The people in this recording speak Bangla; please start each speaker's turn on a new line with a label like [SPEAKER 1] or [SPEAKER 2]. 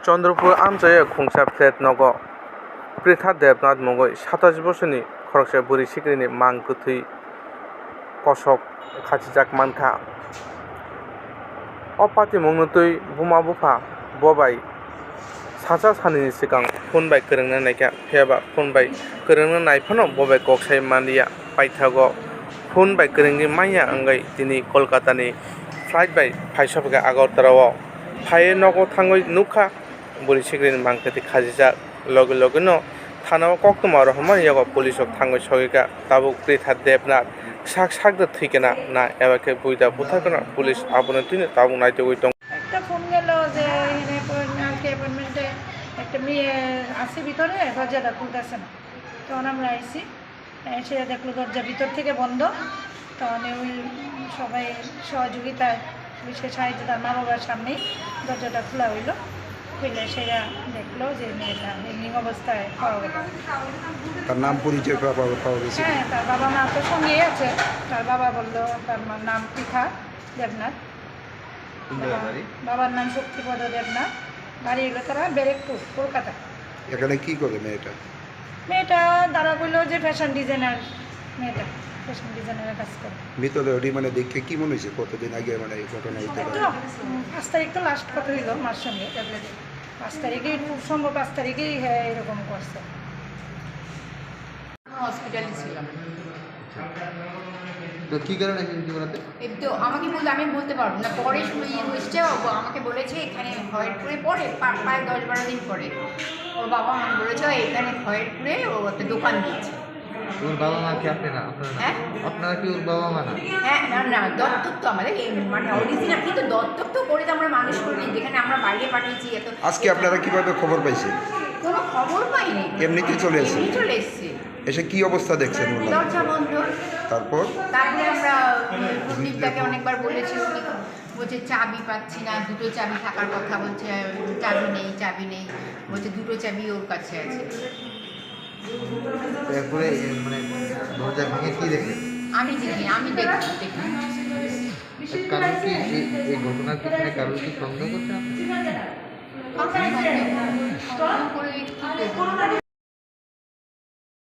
[SPEAKER 1] चंद्रपुर आमजाया खुंसा फ्लेट नग प्रिथा देबनाथ मगै 27 बोसोरनि खरगसा बुरि सिख्रिनि मान गोथै कसक खाथिजाक मानखा अपाति मंगनतै बुमा बुफा बबाय सासा सानैनि सिगां फनबाय गोरोंनो नायखा फेबा फनबाय गोरोंनो नायफानो बबाय गकसाय मानिया पाइथाग फनबाय गोरोंनि माइया अंगै दिनै कलकातानि फ्लाइट बाय फाइसफगा आगरतलाव फाये नगो थाङै नुखा बुरि सिख्रिनि मान गोथै खाथिजाक लगे लगेनो थानाव कक्तमा रहमान यागो पुलिसक थाङै सगैगा ताबुक प्रिथा देबनाथ साक साकदो थैकेना ना एबाके बुइदा बुथारगोना पुलिस आबुनो तिनो ताबुक नायदोगै दं
[SPEAKER 2] একটা ফোন গেল যে এখানে অ্যাপার্টমেন্টে একটা মেয়ে আছে ভিতরে দরজাটা খুলতেছে না। তখন আমরা আইসি এসে দেখলো দরজা ভিতর থেকে বন্ধ। তখন ওই সবাই সহযোগিতায় বিশেষ সাহায্য তার মা বাবার সামনেই দরজাটা খোলা হইলো। খুলে সেরা দেখলো যে মেয়েটা এমনি অবস্থায় পাওয়া গেল।
[SPEAKER 3] তার নাম পরিচয় পাওয়া গেছে?
[SPEAKER 2] হ্যাঁ, তার বাবা মা তো সঙ্গেই আছে। তার বাবা বললো তার নাম পৃথা দেবনাথ, বাবার নাম শক্তিপদ দেবনাথ, বাড়ি এগুলো তারা ব্যারেকপুর কলকাতা।
[SPEAKER 3] এখানে কি করে মেয়েটা?
[SPEAKER 2] মেয়েটা দাঁড়া বললো যে ফ্যাশন ডিজাইনার, মেয়েটা ফ্যাশন ডিজাইনারের কাজ করে।
[SPEAKER 3] ভিতরে ওটি মানে দেখে কি মনে হয়েছে কতদিন আগে মানে এই ঘটনা হইতে পারে?
[SPEAKER 2] 5 তারিখ তো লাস্ট কথা হইল মার সঙ্গে, 5 তারিখেই খুব সম্ভব 5 তারিখেই হ্যাঁ এরকম করছে।
[SPEAKER 4] হসপিটালে ছিলাম।
[SPEAKER 3] তো কি কারণে জীবনাতে?
[SPEAKER 4] এই তো আমাকে বলতে আমি বলতে পারবো না, পরে শুনে হয়েছে। আমাকে বলেছে এখানে খয়েরপুরে পরে প্রায় 10-12 দিন পরে ওর বাবা আমাকে বলেছে এখানে খয়েরপুরে ও একটা দোকান দিয়েছে।
[SPEAKER 5] ওর বাবা মা কি আপনারা?
[SPEAKER 4] হ্যাঁ,
[SPEAKER 5] আপনারা কি ওর বাবা মা না?
[SPEAKER 4] হ্যাঁ, না দত্তক তো আমাদের মানে অরিজিনাল, কিন্তু দত্তক তো করে তো আমরা মানুষ করিনি, যেখানে আমরা বাইরে পাঠিয়েছি। এত
[SPEAKER 3] আজকে আপনারা কিভাবে খবর পাইছেন?
[SPEAKER 4] কোনো খবর পাইনি,
[SPEAKER 3] এমনিতেই চলে এসেছে?
[SPEAKER 4] এমনি চলে এসছে।
[SPEAKER 3] এসে কি অবস্থা দেখছেন?
[SPEAKER 4] দরজা বন্ধ।
[SPEAKER 3] তারপরে
[SPEAKER 4] আমরা প্রদীপটাকে অনেকবার বলেছি, উনি বলছে চাবি পাচ্ছি না, দুটো চাবি থাকার কথা বলছে, চাবি নেই বলছে, দুটো চাবি ওর কাছে আছে।
[SPEAKER 5] এরপরে মানে দরজা ভেঙে কি দেখে?
[SPEAKER 4] আমি দেখি
[SPEAKER 5] কারণ কি এই ঘটনার পিছনে কারণ কি সন্দেহ করছে আপনি?
[SPEAKER 4] সন্দেহ করে কি করবো?